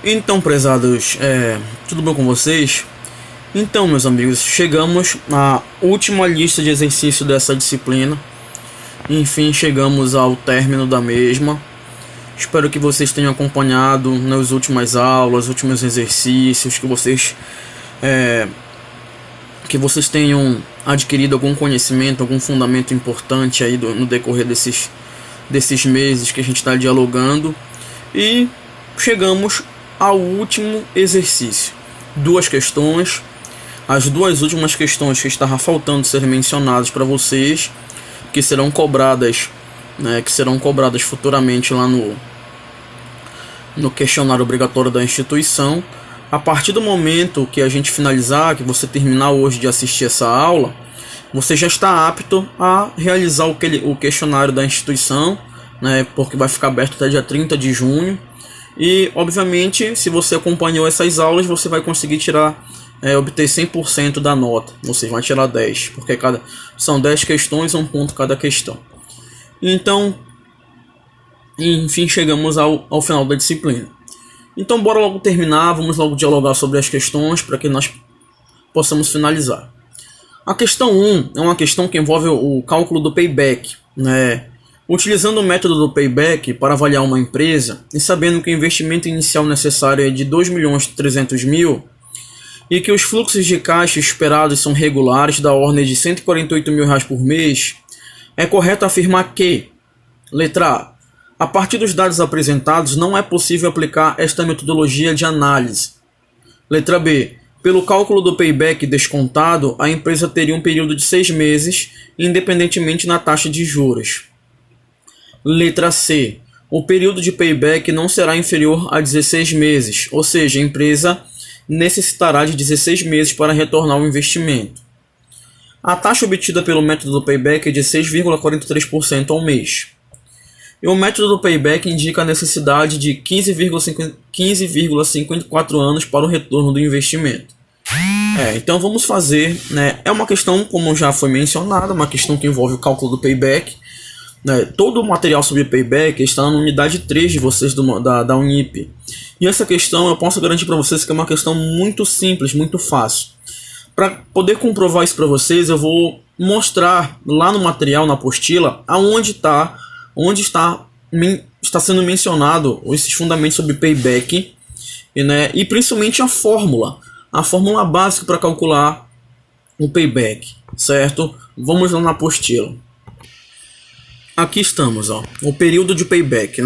Então, prezados, tudo bom com vocês? Então, meus amigos, chegamos à última lista de exercício dessa disciplina. Enfim, chegamos ao término da mesma. Espero que vocês tenham acompanhado nas últimas aulas, últimos exercícios, que vocês tenham adquirido algum conhecimento, algum fundamento importante aí no decorrer desses meses que a gente está dialogando. E chegamos ao último exercício. Duas questões. As duas últimas questões que estava faltando ser mencionadas para vocês, que serão cobradas, futuramente lá no questionário obrigatório da instituição. A partir do momento que a gente finalizar, que você terminar hoje de assistir essa aula, você já está apto a realizar o questionário da instituição, porque vai ficar aberto até dia 30 de junho. E, obviamente, se você acompanhou essas aulas, você vai conseguir obter 100% da nota. Você vai tirar 10, porque são 10 questões, 1 ponto cada questão. Então, enfim, chegamos ao final da disciplina. Então, bora logo terminar, vamos logo dialogar sobre as questões, para que nós possamos finalizar. A questão 1 é uma questão que envolve o cálculo do payback, Utilizando o método do payback para avaliar uma empresa e sabendo que o investimento inicial necessário é de 2.300.000 e que os fluxos de caixa esperados são regulares da ordem de R$148 mil por mês, é correto afirmar que, letra A partir dos dados apresentados não é possível aplicar esta metodologia de análise. Letra B. Pelo cálculo do payback descontado, a empresa teria um período de 6 meses, independentemente na taxa de juros. Letra C. O período de payback não será inferior a 16 meses, ou seja, a empresa necessitará de 16 meses para retornar o investimento. A taxa obtida pelo método do payback é de 6,43% ao mês. E o método do payback indica a necessidade de 15,54 anos para o retorno do investimento. Então vamos fazer, é uma questão, como já foi mencionado, uma questão que envolve o cálculo do payback. Todo o material sobre payback está na unidade 3 de vocês da Unip. E essa questão eu posso garantir para vocês que é uma questão muito simples, muito fácil. Para poder comprovar isso para vocês, eu vou mostrar lá no material, na apostila, onde está sendo mencionado esses fundamentos sobre payback e principalmente a fórmula básica para calcular o payback, certo? Vamos lá na apostila. Aqui estamos, o período de payback,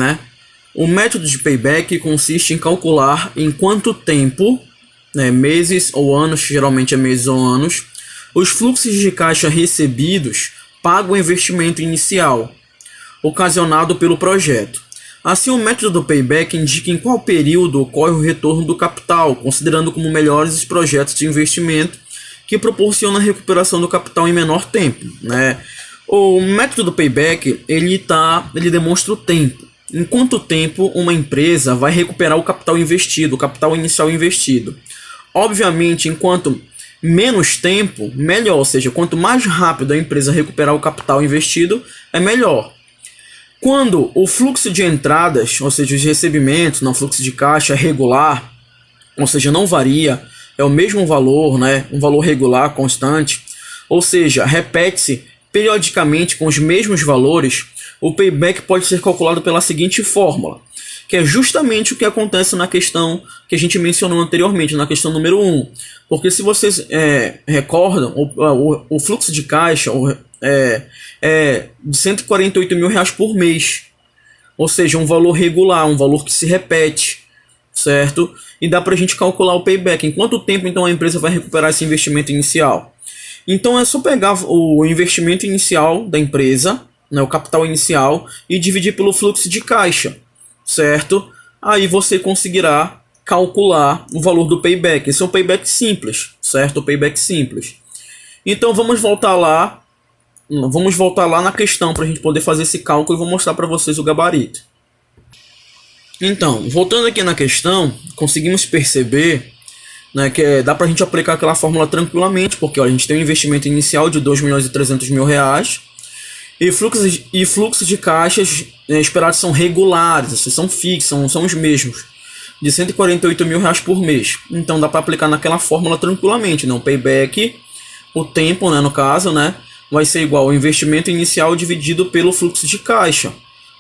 O método de payback consiste em calcular em quanto tempo, meses ou anos, geralmente é meses ou anos, os fluxos de caixa recebidos pagam o investimento inicial, ocasionado pelo projeto. Assim, o método do payback indica em qual período ocorre o retorno do capital, considerando como melhores os projetos de investimento que proporcionam a recuperação do capital em menor tempo, O método do payback ele demonstra o tempo. Em quanto tempo uma empresa vai recuperar o capital investido, o capital inicial investido. Obviamente, enquanto menos tempo, melhor. Ou seja, quanto mais rápido a empresa recuperar o capital investido, é melhor. Quando o fluxo de entradas, ou seja, os recebimentos, no fluxo de caixa é regular, ou seja, não varia, é o mesmo valor, um valor regular, constante, ou seja, repete-se periodicamente com os mesmos valores, o payback pode ser calculado pela seguinte fórmula, que é justamente o que acontece na questão que a gente mencionou anteriormente, na questão número 1. Porque se vocês recordam, o fluxo de caixa é de R$148 mil por mês, ou seja, um valor regular, um valor que se repete, certo? E dá para a gente calcular o payback, em quanto tempo então a empresa vai recuperar esse investimento inicial. Então é só pegar o investimento inicial da empresa, o capital inicial, e dividir pelo fluxo de caixa, certo? Aí você conseguirá calcular o valor do payback. Esse é um payback simples, certo? O payback simples. Então vamos voltar lá na questão para a gente poder fazer esse cálculo e vou mostrar para vocês o gabarito. Então, voltando aqui na questão, conseguimos perceber que dá para a gente aplicar aquela fórmula tranquilamente, porque a gente tem um investimento inicial de R$2.300.000 e fluxos de caixas esperados são regulares, são fixos, são os mesmos. de R$ 148.000 por mês. Então dá para aplicar naquela fórmula tranquilamente, né? O payback, o tempo, né, no caso, né, vai ser igual ao investimento inicial dividido pelo fluxo de caixa,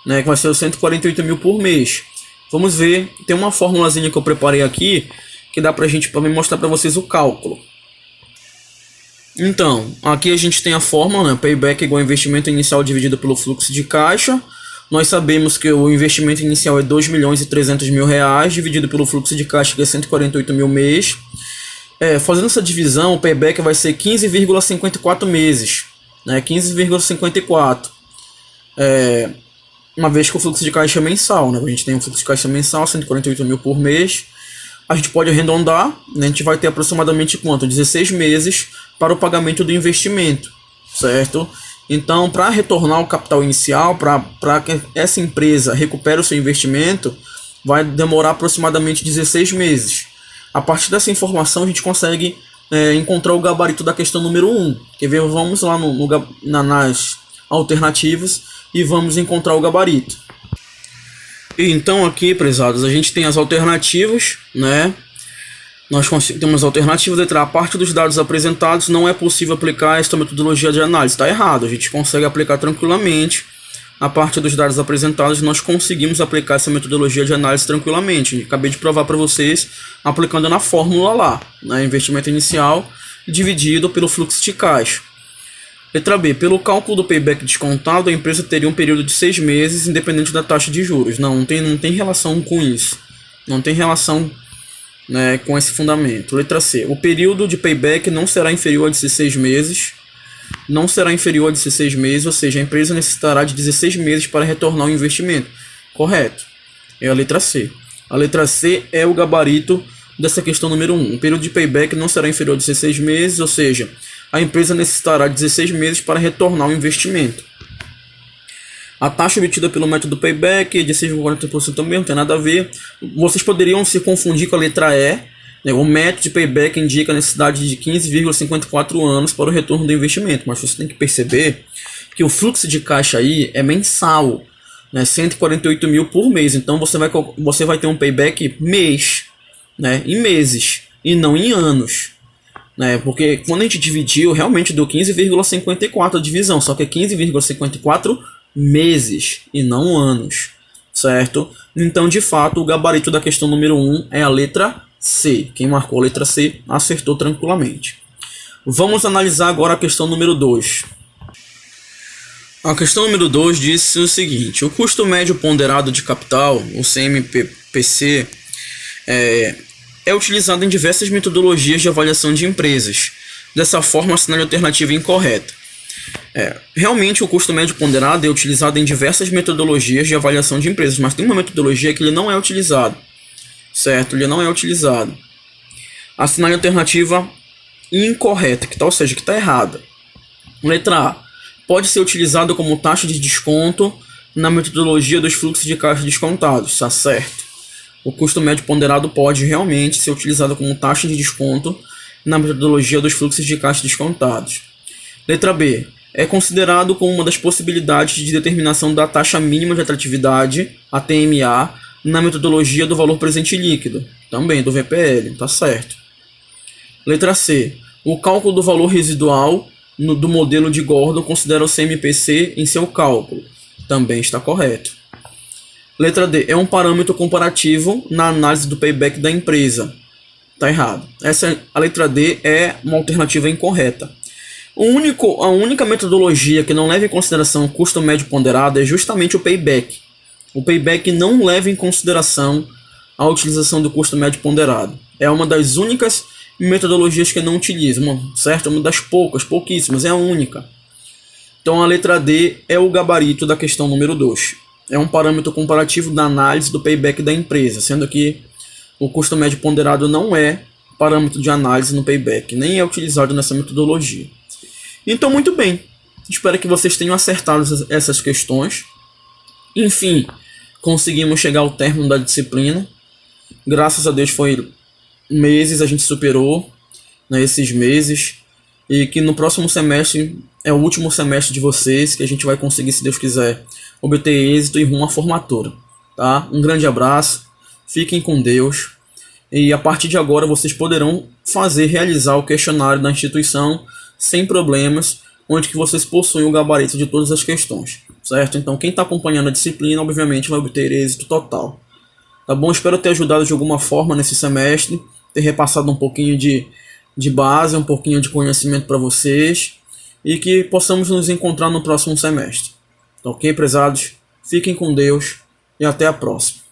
né, que vai ser os 148.000 por mês. Vamos ver, tem uma formulazinha que eu preparei aqui que dá pra gente também mostrar para vocês o cálculo. Então, aqui a gente tem a fórmula, né, payback igual ao investimento inicial dividido pelo fluxo de caixa. Nós sabemos que o investimento inicial é R$ 2.300.000 dividido pelo fluxo de caixa, que é 148.000 mês. Fazendo essa divisão, o payback vai ser 15,54 meses, né? 15,54. Uma vez que o fluxo de caixa é mensal, né? A gente tem um fluxo de caixa mensal, 148.000 por mês. A gente pode arredondar, né? A gente vai ter aproximadamente quanto? 16 meses para o pagamento do investimento, certo? Então, para retornar o capital inicial, para que essa empresa recupere o seu investimento, vai demorar aproximadamente 16 meses. A partir dessa informação, a gente consegue encontrar o gabarito da questão número 1. Quer ver? Vamos lá nas alternativas e vamos encontrar o gabarito. E então aqui, prezados, a gente tem as alternativas, né? Nós temos alternativas, letra A, a parte dos dados apresentados não é possível aplicar esta metodologia de análise. Está errado, a gente consegue aplicar tranquilamente. A parte dos dados apresentados, nós conseguimos aplicar essa metodologia de análise tranquilamente. Acabei de provar para vocês, aplicando na fórmula lá, né? Investimento inicial dividido pelo fluxo de caixa. Letra B, pelo cálculo do payback descontado, a empresa teria um período de 6 meses, independente da taxa de juros. Não tem relação com isso. Não tem relação, né, com esse fundamento. Letra C, o período de payback não será inferior a 16 meses. Não será inferior a 16 meses, ou seja, a empresa necessitará de 16 meses para retornar o investimento. Correto. É a letra C. A letra C é o gabarito dessa questão número 1. O período de payback não será inferior a 16 meses, ou seja, a empresa necessitará de 16 meses para retornar o investimento. A taxa obtida pelo método payback de 6,40% também não tem nada a ver. Vocês poderiam se confundir com a letra E. O método de payback indica a necessidade de 15,54 anos para o retorno do investimento, mas você tem que perceber que o fluxo de caixa aí é mensal, né? 148.000 por mês, então você vai ter um payback mês, né? Em meses e não em anos, né? Porque quando a gente dividiu, realmente deu 15,54 a divisão, só que é 15,54 meses e não anos, certo? Então, de fato, o gabarito da questão número 1 é a letra C. Quem marcou a letra C acertou tranquilamente. Vamos analisar agora a questão número 2. A questão número 2 diz o seguinte: o custo médio ponderado de capital, o CMPC, é utilizado em diversas metodologias de avaliação de empresas. Dessa forma, a sinal de alternativa é incorreta. Realmente o custo médio ponderado é utilizado em diversas metodologias de avaliação de empresas, mas tem uma metodologia que ele não é utilizado. Certo? Ele não é utilizado. A sinal de alternativa incorreta, ou seja, que está errada. Letra A. Pode ser utilizado como taxa de desconto na metodologia dos fluxos de caixa descontados. Está certo. O custo médio ponderado pode realmente ser utilizado como taxa de desconto na metodologia dos fluxos de caixa descontados. Letra B. É considerado como uma das possibilidades de determinação da taxa mínima de atratividade, a TMA, na metodologia do valor presente líquido, também do VPL, tá certo. Letra C. O cálculo do valor residual do modelo de Gordon considera o CMPC em seu cálculo, também está correto. Letra D. É um parâmetro comparativo na análise do payback da empresa, tá errado. A letra D é uma alternativa incorreta. A única metodologia que não leva em consideração o custo médio ponderado é justamente o payback. O payback não leva em consideração a utilização do custo médio ponderado. É uma das únicas metodologias que não utiliza, certo? Uma das pouquíssimas, é a única. Então a letra D é o gabarito da questão número 2. É um parâmetro comparativo da análise do payback da empresa, sendo que o custo médio ponderado não é parâmetro de análise no payback, nem é utilizado nessa metodologia. Então, muito bem. Espero que vocês tenham acertado essas questões. Enfim, conseguimos chegar ao término da disciplina. Graças a Deus foi meses, a gente superou, né, esses meses. E que no próximo semestre é o último semestre de vocês, que a gente vai conseguir, se Deus quiser, obter êxito e rumo à formatura. Tá? Um grande abraço Fiquem com Deus. E a partir de agora vocês poderão realizar o questionário da instituição sem problemas, onde que vocês possuem o gabarito de todas as questões, certo? Então quem está acompanhando a disciplina, obviamente, vai obter êxito total. Tá bom? Espero ter ajudado de alguma forma nesse semestre, ter repassado um pouquinho de base, um pouquinho de conhecimento para vocês, e que possamos nos encontrar no próximo semestre. Tá ok, prezados? Fiquem com Deus e até a próxima.